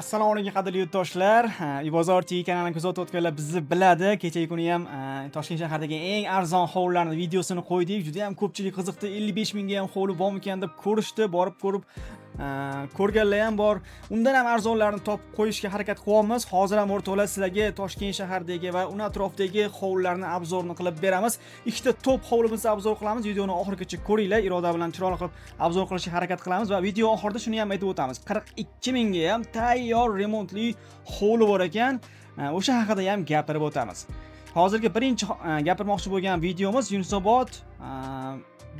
Assalomu alaykum qadrli yurtdoshlar. Bozor TV kanalini kuzatayotganlar bizni biladi. Kecha kuni ham Toshkent shahridagi eng arzon hovlilarning videosini qo'ydik. Juda ham ko'pchilik qiziqdi. 55 mingga ham hovli bormikan deb ko'rishdi. Borib ko'rib ko'rganlar ham bor. Undan ham arzonlarni topib qo'yishga harakat qilyapmiz. Hozir ham o'rtoqlar sizlarga Toshkent shahridagi va uni atrofidagi hovlilarni obzorini qilib beramiz. Ikkita top hovlimizni obzor qilamiz. Videoni oxirigacha ko'ringlar. Iroda bilan chiroyli qilib obzor qilishga harakat qilamiz va video oxirida shuni ham aytib o'tamiz. 42 mingga ham tayyor remontli hovli bor ekan. O'sha haqida ham gapirib o'tamiz. Hozirgi birinchi gapirmoqchi bo'lgan videomiz Yunusobod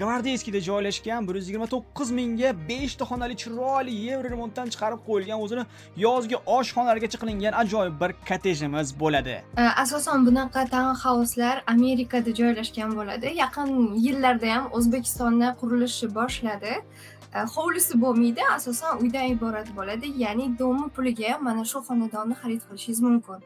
Gvardeyskida joylashgan 129 mingga 5 ta xonali chiroyli Yevro remontdan chiqarib qo'yilgan, o'zini yozgi oshxonalargacha qilingan ajoyib bir kottejimiz bo'ladi. Asosan bunaqa townhouse'lar Amerikada joylashgan bo'ladi. Yaqin yillarda ham O'zbekistonda qurilishi boshladi. Hovlisi bo'lmaydi, asosan uydan iborat bo'ladi. Ya'ni do'mi puliga mana shu xonadonni xarid qilishingiz mumkin.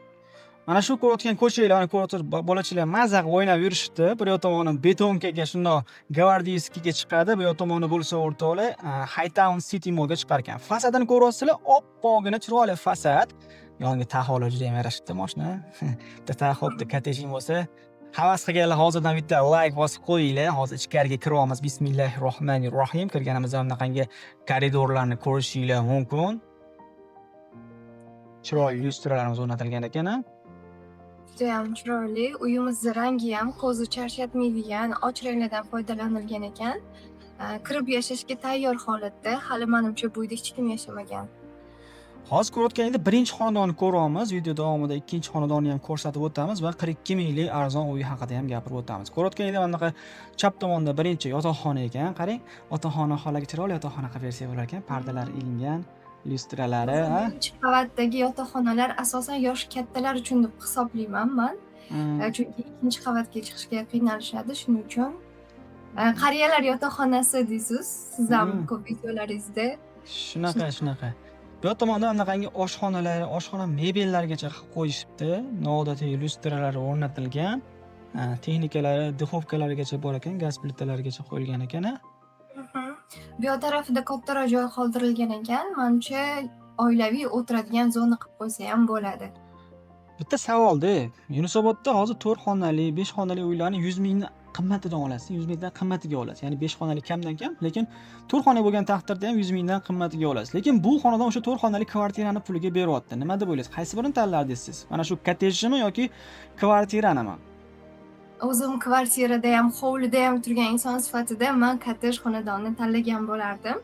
Mana shu ko'rayotgan ko'chalarni ko'rib bolachalar maza qilib o'ynab yurishdi. Bir yoq tomoni betonkaga shundoq Gvardeyskiga chiqadi, bu yoq tomoni bo'lsa o'rtoqlar Hightown City Mallga chiqar ekan. Fasadini ko'ryapsizlar, oppog'ina chiroyli fasad. Yonga taxoli juda ham yarashibdi mashina. Bitta taxotda kottejing bo'lsa, havas qilganlar hozirdan bitta like bosib qo'yinglar. Hozir ichkariga kiryapmiz. Bismillahirrohmanirrohim. Kirganimizda bunaqangi koridorlarni ko'rishinglar mumkin. Chiroyli lyustralarimiz o'rnatilgan ekan. Juda ham chiroyli. Uyimizni rangi ham ko'zni charchatmaydigan och ranglardan foydalanilgan ekan. Kirib yashashga tayyor holatda. Hali menimcha bu uyda hech kim yashamagan. Hozir ko'rayotganingiz birinchi xonadonni ko'ryapmiz. Video davomida ikkinchi xonadonni ham ko'rsatib o'tamiz va 42 minglik arzon uy haqida ham gapirib o'tamiz. Ko'rayotganingiz mana bunaqa chap tomonda birinchi yotoqxona ekan. Qarang, yotoqxona xolaga chiroyli yotoqxona qilib bersa bo'lar ekan. Pardalar ilingan, lyustralari, Birinchi qavatdagi yotoqxonalar asosan yoshi kattalar uchun deb hisoblayman men. Chunki ikkinchi qavatga chiqishga qiynalishadi, shuning uchun qariyalar yotoqxonasi deysiz, siz ham ko'p videolaringizda. Shunaqa. Bu yoq tomonda bunaqangi oshxonalar, oshxona mebellargacha qilib qo'yishibdi. Noodatiy lyustralari o'rnatilgan. Texnikalari, duxovkalarigacha bor ekan, gaz plitalarigacha qo'yilgan ekan. Bu yoq tarafida kattaroq joy qoldirilgan ekan. Menimcha oilaviy o'tiradigan zona qilib qo'ysa ham bo'ladi. Bitta savolda, Yunusobodda hozir 4 xonali, 5 xonali uylarni 100 mingdan qimmatidan olasiz, 100 mingdan qimmatiga olasiz. Ya'ni 5 xonali kamdan kam, lekin 4 xonali bo'lgan taqdirda ham 100 mingdan qimmatiga olasiz. Lekin bu xonadon o'sha 4 xonali kvartirani puliga beryapti. Nima deb o'ylaysiz? Qaysi birini tanlardingiz siz? Mana shu kottejmi yoki kvartiranimi? O'zim kvartirada ham, hovlida ham turgan inson sifatida men kottej xonadonni tanlagan bo'lardim.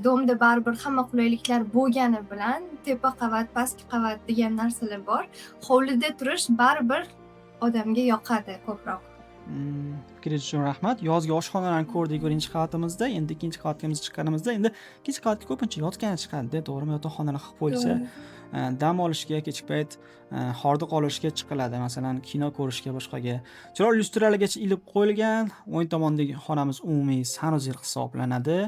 Domda baribir hamma qulayliklar bo'lgani bilan tepa qavat, pastki qavat degan narsalar bor. Hovlida turish baribir odamga yoqadi ko'proq. Fikringiz uchun rahmat. Yozgi oshxonalarni ko'rdik birinchi qavatimizda, endi ikkinchi qavatga chiqqanimizda endi ikkinchi qavatga ko'pincha yotgan chiqadi, to'g'rimi? Yotoqxonalar qilib qo'yilsa, dam olishga, kechki payt hordiq olishga chiqiladi, masalan, kino ko'rishga, boshqaga. Chiroyli lyustralargacha ilib qo'yilgan. O'ng tomondagi xonamiz umumiy sanuzel hisoblanadi.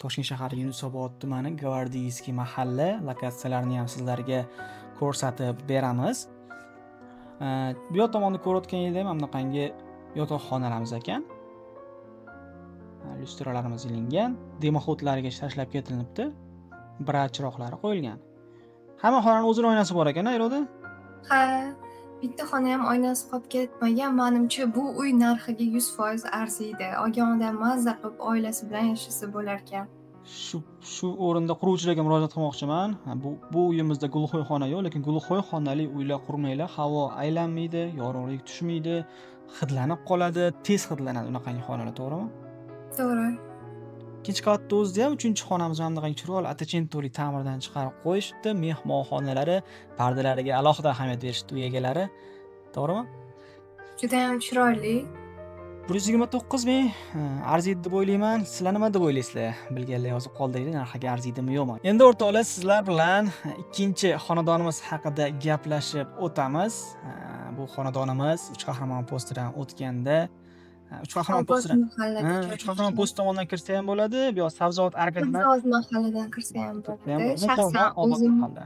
Toshkent shahri Yunusobod tumani Gvardeyskiy mahalla lokatsiyalarini ham sizlarga ko'rsatib beramiz. Bu yoq tomonni ko'rayotganingizda ham bunaqangi yotoqxonalarimiz ekan. Lyustralarimiz ilingan, dimoxodlariga tashlab ketilibdi. Brat chiroqlari qo'yilgan. Hamma xonaning o'zining oynasi bor ekan, Iroda? Ha, bitta xona ham oynasi qolib ketmagan. Menimcha bu uy narxiga 100% arziydi. Olgan odam mazza qilib oilasi bilan yashasa bo'lar ekan. Shu o'rinda quruvchilarga murojaat qilmoqchiman. Bu uyimizda gulxo'y xona yo'q, lekin gulxo'y xonali uylar qurmanglar. Havo aylanmaydi, yorug'lik tushmaydi, hidlanib qoladi, tez hidlanadi unaqangi xonalar, to'g'rimi? To'g'ri. Ikkinchi qavatda o'zida ham 3-xonamiz ham bunaqangi chiroyli atachento'li ta'mirdan chiqarib qo'yishdi. Mehmonxonalari, pardalariga alohida ahamiyat berishdi uy egalari. To'g'rimi? Juda ham chiroyli. 129 ming arziydi deb o'ylayman. Sizlar nima deb o'ylaysizlar? Bilganlar yozib qoldiringlar, narxiga arziydimi yo'qmi? Endi o'rtoqlar, sizlar bilan ikkinchi xonadonimiz haqida gaplashib o'tamiz. Bu xonadonimiz Uch qahramon postidan o'tganda, Uch qahramon posti tomonidan kirsa ham bo'ladi, bu yoq Sabzavot arkasidan mahalladan kirsa ham bo'ladi.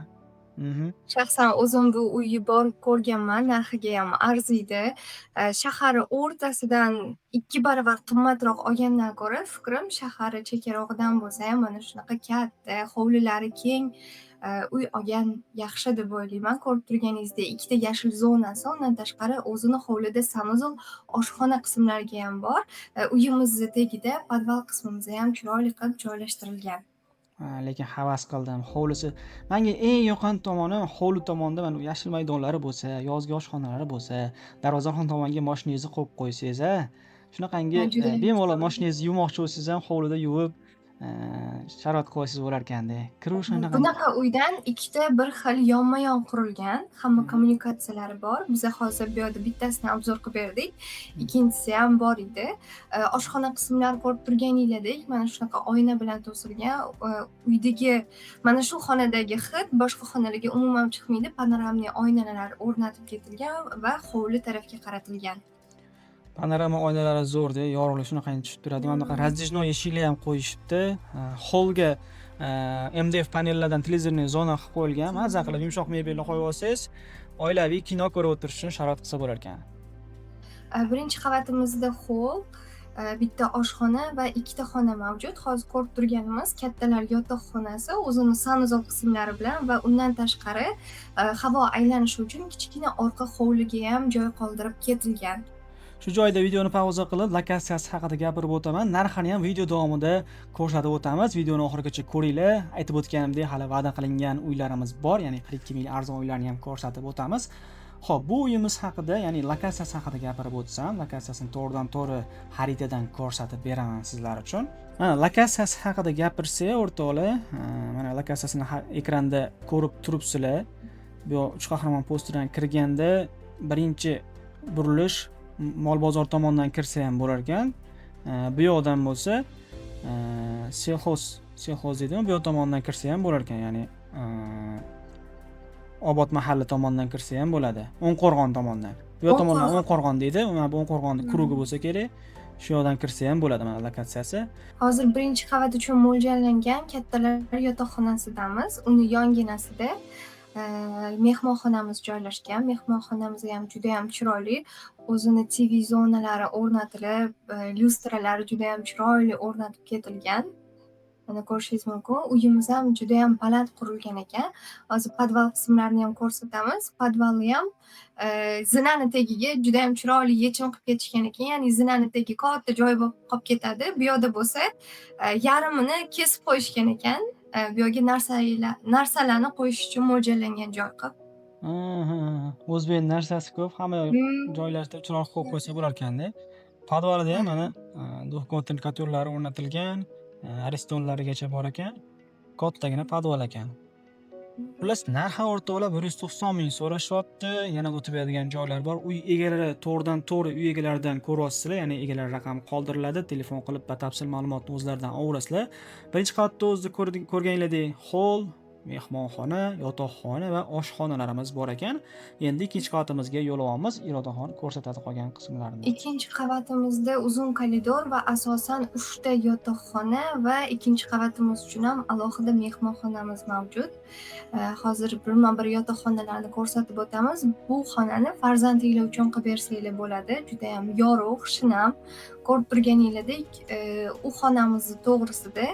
Shaxsan o'zim bu uyni borib ko'rganman, narxiga ham arziydi. Shahar o'rtasidan 2 baravar qimmatroq olgandan ko'ra, fikrim shahar chekarog'idan bo'lsa ham mana shunaqa katta, hovlilari keng uy olgan yaxshi deb o'ylayman. Ko'rib turganingizdek, ikkita yashil zonasi, undan tashqari o'zini hovlida sanuzol, oshxona qismlariga ham bor. Uyimizni tagida podval qismimizni ham chiroyli qilib joylashtirilgan. Lekin havas qildim. Hovlisi menga eng yoqqan tomoni hovli tomonda mana yashil maydonlari bo'lsa, yozgi oshxonalari bo'lsa, darvozaxon tomonga mashinangizni qo'yib qo'ysangiz, shunaqangi Juda ham bemalol chiroyli. mashinangizni yuvmoqchi bo'lsangiz ham hovlida yuvib, sharoit qilsangiz bo'lar ekanda. Kiruv shunaqa. Bunaqa uydan ikkita bir xil yonma-yon qurilgan, hamma kommunikatsiyalari bor. Biz hozir bu yerda bittasini obzor qilib berdik, ikkinchisi ham bor edi. Oshxona qismlari ko'rib turganinglardek, mana shunaqa oyna bilan to'silgan. Uydagi mana shu xonadagi hid boshqa xonalarga umuman chiqmaydi. Panoramli oynalar o'rnatib ketilgan va hovli tarafga qaratilgan. Panorama oynalari zo'rda, yorug'lik shunaqangi tushib turadi. Mana bunaqa razdejnoy eshiklar ham qo'yishibdi. Holga MDF panellardan televizorli zona qilib qo'yilgan. Maza qilib yumshoq mebelni qo'yib olsangiz, oilaviy kino ko'rib o'tirish uchun sharoit qilsa bo'lar ekan. Birinchi qavatimizda hol, bitta oshxona va ikkita xona mavjud. Hozir ko'rib turganimiz kattalar yotoqxonasi o'zini sanuzol qismlari bilan va undan tashqari havo aylanishi uchun kichkina orqa hovliga ham joy qoldirib ketilgan. Shu joyda videoni pauza qilib, lokatsiyasi haqida gapirib o'taman. Narxini ham video davomida ko'rsatib o'tamiz. Videoni oxirigacha ko'ringlar. Aytib o'tganimdek, hali va'da qilingan uylarimiz bor, ya'ni 42 ming arzon uylarni ham ko'rsatib o'tamiz. Xo'p, bu uyimiz haqida, ya'ni lokatsiyasi haqida gapirib o'tsam, lokatsiyasini to'g'ridan-to'g'ri xaritadan ko'rsatib beraman sizlar uchun. Mana lokatsiyasi haqida gapirsak, o'rtoqlar, mana lokatsiyasini ekranda ko'rib turibsizlar. Bu uch qahramon posteridan kirganda birinchi burilish mol bozor tomondan kirsa ham bo'lar ekan. Bu yoqdan bo'lsa, sexoz deydimi, bu yoq tomondan kirsa ham bo'lar ekan, ya'ni Obod mahalli tomondan kirsa ham bo'ladi. O'nqo'rg'on tomondan. Bu yoq tomondan O'nqo'rg'on deydi. Mana bu O'nqo'rg'onning krugi bo'lsa kerak. Shu yoqdan kirsa ham bo'ladi mana lokatsiyasi. Hozir birinchi qavat uchun mo'ljallangan kattalar yotoqxonasidamiz. Uni yonginasida mehmonxonamiz joylashgan. Mehmonxonamiz ham juda ham chiroyli. O'zini TV zonalari o'rnatilib, lyustralari juda ham chiroyli o'rnatib ketilgan. Mana ko'rishingiz mumkin. Uyimiz ham juda ham baland qurilgan ekan. Hozir podval qismlarini ham ko'rsatamiz. Podvalni ham zinani tagiga juda ham chiroyli yechim qilib ketishgan ekan. Ya'ni zinani tagi katta joy bo'lib qolib ketadi. Bu yoqda bo'lsa, yarmini kesib qo'yishgan ekan. Bu yerga narsalarni qo'yish uchun mo'ljallangan joy qilib. O'zbek narsasi ko'p, hamma joylarda chiroq qo'yib qo'ysa bo'lar ekanda. Podvalida ham mana do'kontin ko'rlari o'rnatilgan, aristonlarigacha bor ekan. Kattagina podval ekan. Plus narxi o'rtoqlar 190 ming so'rashyapti. Yana o'tib beradigan joylar bor. Uy egalari to'g'ridan-to'g'ri uy egalaridan ko'ryapsizlar, ya'ni egalar raqami qoldiriladi. Telefon qilib batafsil ma'lumotni o'zlaridan olasizlar. Birinchi qavatda o'zida ko'rganinglardek hol, mehmonxona, yotoqxona va oshxonalarimiz bor ekan. Endi ikkinchi qavatimizga yo'l olamiz. Irodaxon ko'rsatadi qolgan qismlarini. Ikkinchi qavatimizda uzun koridor va asosan 3 ta yotoqxona va ikkinchi qavatimiz uchun ham alohida mehmonxonamiz mavjud. Hozir birma-bir yotoqxonalarni ko'rsatib o'tamiz. Bu xonani farzandinglar uchun qilib bersanglar bo'ladi. Juda ham yorug', shinam. Ko'rib turganinglardek, u xonamizni to'g'risida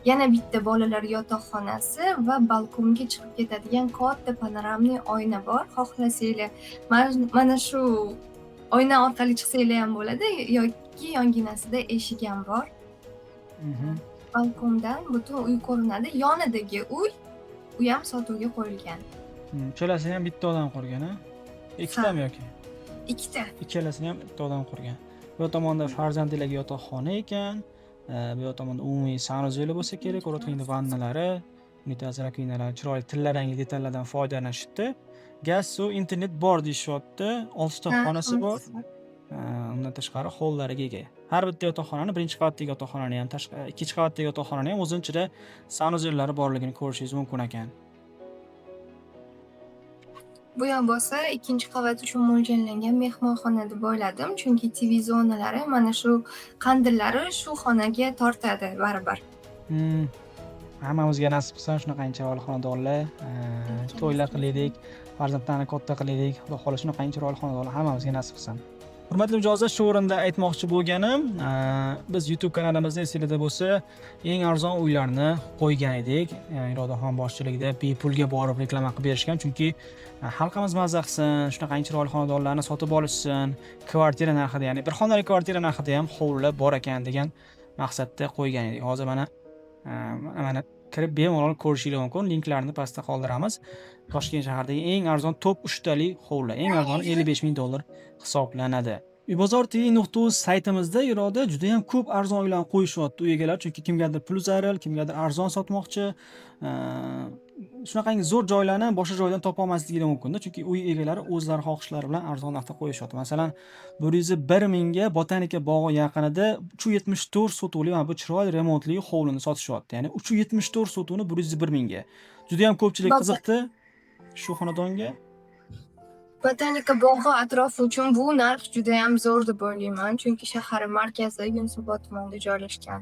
yana bitta bolalar yotoqxonasi va balkonga chiqib ketadigan katta panoramli oyna bor. Xohlasanglar mana shu oyna orqali chiqsanglar ham bo'ladi yoki yonginasida eshik ham bor. Balkondan butun uy ko'rinadi. Yonidagi uy ham sotuvga qo'yilgan. Ikkalasini ham bitta odam qurgan, ha? Ikkitami yoki? Ikkita. Ikkalasini ham bitta odam qurgan. Bu tomonda farzandlarga yotoqxona ekan. Bu tomonda umumiy sanuzeli bo'lsa kerak, ko'rayotganingiz vannalari, unitaz rakvinalari, chiroyli tilla rangli detallardan foydalanishibdi. Gaz, suv, internet bor deyishyapti. 6 ta xonasi bor. Undan tashqari hollariga ega. Har bitta yotoqxonani, birinchi qavatdagi yotoqxonani ham, ikkinchi qavatdagi yotoqxonani ham o'zining ichida sanuzellari borligini ko'rishingiz mumkin ekan. Bu ham bo'lsa ikkinchi qavat uchun mo'ljallangan mehmonxona deb o'yladim, chunki TV zonalari mana shu qandillari shu xonaga tortadi baribir. Hammamizga nasib qilsin shunaqangi chiroyli xonadonlar, to'ylar qilaylik, farzandlarni katta qilaylik, xudo xohlasa shunaqangi chiroyli xonadonlar hammamizga nasib qilsin. Hurmatli mijozlar, shu o'rinda aytmoqchi bo'lganim, biz YouTube kanalimizda esingizda bo'lsa, eng arzon uylarni qo'ygan edik. Irodaxon boshchiligida bepulga borib reklama qilib berishgan, chunki xalqimiz mazza qilsin, shunaqangi chiroyli xonadonlarni sotib olishsin, kvartira narxida, ya'ni bir xonali kvartira narxida ham hovlilar bor ekan degan maqsadda qo'ygan edik. Hozir mana kirib bemalol ko'rishingiz mumkin. Linklarni pastda qoldiramiz. Toshkent shahridagi eng arzon top 3 tali hovli, eng arzoni $55,000 hisoblanadi. Uybozor.tv.uz saytimizda Iroda juda ham ko'p arzon uylarni qo'yishyapti uy egalari, chunki kimgadir pul zaril, kimgadir arzon sotmoqchi. Shunaqangi zo'r joylarni boshqa joydan topa olmasliklari mumkin-da, chunki uy egalari o'zlari xohishlari bilan arzon narxda qo'yishyapti. Masalan, 101 ga Botanika bog'i yaqinida 374 sotuvli mana bu chiroyli remontli hovlini sotishyapti. Ya'ni 374 sotuvni 101 mingga. Juda ham ko'pchilik qiziqdi shu xonadonga. Botanika bog'i atrofi uchun bu narx juda ham zo'r deb o'ylayman, chunki shahar markazi Yunusobod tumanida joylashgan.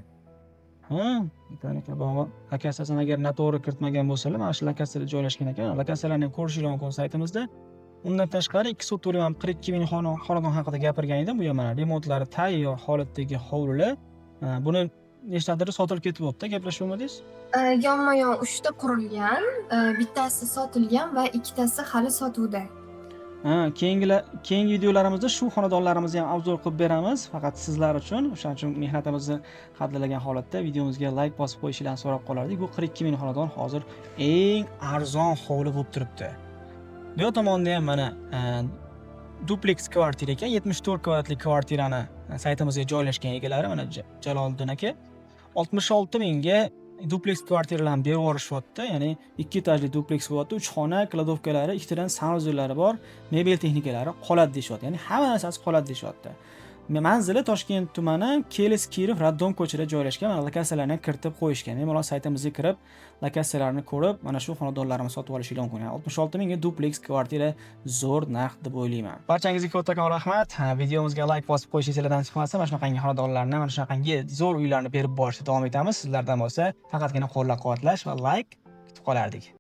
Botanika bog'i lokatsiyasini agar noto'g'ri kiritmagan bo'lsalar, mana shu lokatsiyada joylashgan ekan. Lokatsiyalarni ham ko'rishingiz mumkin saytimizda. Undan tashqari 2 sotuvli 42 ming xonadon haqida gapirgan edim. Bu ham mana remontlari tayyor holatdagi hovlilar. Buni nechtadir sotilib ketyapti, gaplashib olmadingiz? Yonma-yon 3 ta qurilgan, bittasi sotilgan va ikkitasi hali sotuvda. Keyingi videolarimizda shu xonadonlarimizni ham obzor qilib beramiz, faqat sizlar uchun. O'shaning uchun mehnatimizni qadrlagan holatda videomizga like bosib qo'yishingizni so'rab qolardik. Bu 42 ming xonadon hozir eng arzon hovli bo'lib turibdi. Bu yoq tomonda ham mana duplex kvartira ekan, 74 kvadratli kvartirani saytimizga joylashgan egalari mana Jaloliddin aka 66 mingga duplex kvartiralarni berib yuborishyapti. Ya'ni 2 etajli duplex bo'lyapti, 3 xona, kladovkalari, ikkitadan sanuzellari bor, mebel texnikalari qoladi deyapti. Ya'ni hamma narsasi qoladi deyapti. Manzili Toshkent tumani Kelis-Kirov Raddom ko'chada joylashgan. Mana lokatsiyalarni kiritib qo'yishgan. Bemalol saytimizga kirib, lokatsiyalarni ko'rib, mana shu xonadonlarni sotib olishingiz mumkin. 66 mingga duplex kvartira zo'r narx deb o'ylayman. Barchangizga kattakon rahmat. Videomizga like bosib qo'yishingiz chiqmasa, mana shunaqangi xonadonlarni, mana shunaqangi zo'r uylarni berib borishda davom etamiz. Sizlardan bo'lsa, faqatgina qo'llab-quvvatlash va like kutib qolardik.